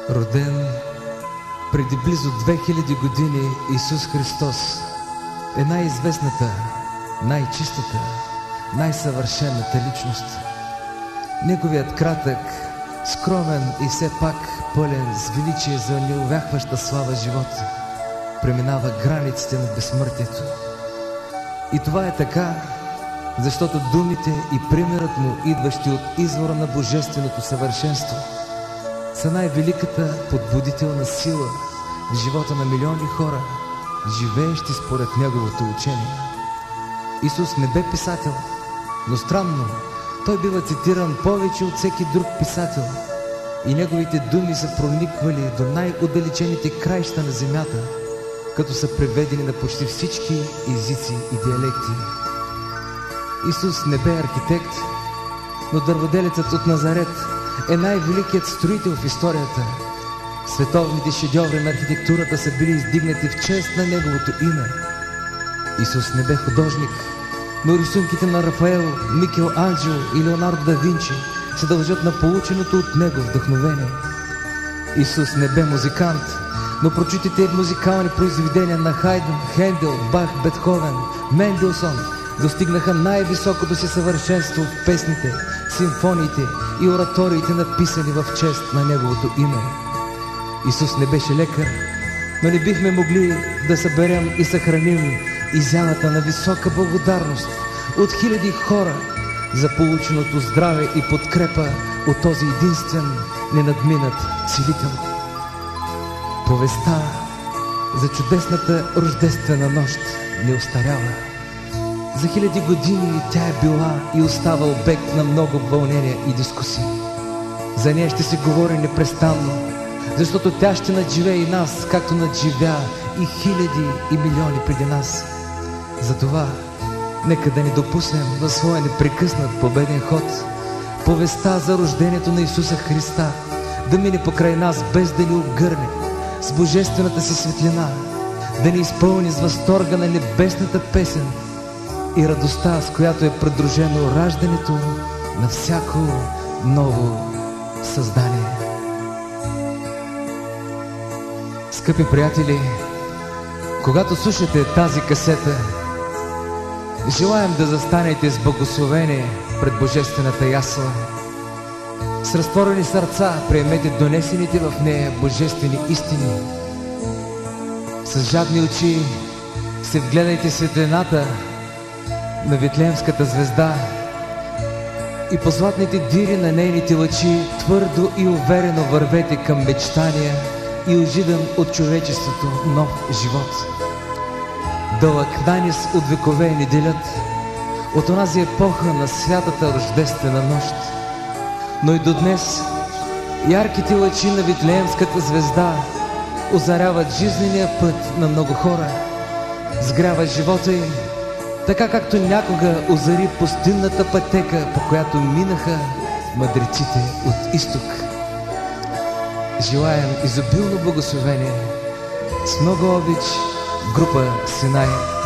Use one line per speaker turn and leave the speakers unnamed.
Роден преди близо 2000 години Исус Христос е най-известната, най-чистата, най-съвършената личност. Неговият кратък, скромен и все пак пълен с величие за неувяхваща слава живот преминава границите на безсмъртието. И това е така, защото думите и примерът му, идващи от извора на божественото съвършенство, са най-великата подбудителна сила в живота на милиони хора, живеещи според неговото учение. Исус не бе писател, но странно, той бива цитиран повече от всеки друг писател и неговите думи са прониквали до най-отдалечените краища на земята, като са преведени на почти всички езици и диалекти. Исус не бе архитект, но дърводелецът от Назарет е най-великият строител в историята. Световните шедьоври на архитектурата са били издигнати в чест на неговото име. Исус не бе художник, но рисунките на Рафаел, Микел Анджело и Леонардо да Винчи се дължат на полученото от него вдъхновение. Исус не бе музикант, но прочутите музикални произведения на Хайден, Хендел, Бах, Бетховен, Менделсон достигнаха най-високото си съвършенство в песните, симфониите и ораториите, написани в чест на неговото име. Исус не беше лекар, но не бихме могли да съберем и съхраним изявата на висока благодарност от хиляди хора за полученото здраве и подкрепа от този единствен, ненадминат целител. Повестта за чудесната рождествена нощ не остарява. За хиляди години тя е била и остава обект на много вълнения и дискусии. За нея ще се говори непрестанно, защото тя ще надживее и нас, както надживя и хиляди и милиони преди нас. Затова нека да не допуснем на своя непрекъснат победен ход повестта за рождението на Исуса Христа да мине покрай нас, без да ни обгърне с божествената си светлина, да ни изпълни с възторга на небесната песен и радостта, с която е придружено раждането на всяко ново създание. Скъпи приятели, когато слушате тази касета, желаем да застанете с благословение пред божествената ясла. С разтворени сърца приемете донесените в нея божествени истини. С жадни очи се вгледайте светлината на Витлеемската звезда и по златните дири на нейните лъчи твърдо и уверено вървете към мечтания и оживен от човечеството нов живот. Дълъг нанис от векове ни делят от онази епоха на святата рождествена нощ. Но и до днес ярките лъчи на Витлеемската звезда озаряват жизнения път на много хора, сгряват живота им, така както някога озари пустинната пътека, по която минаха мъдреците от изток. Желаем изобилно благословение с много обич, група Синай.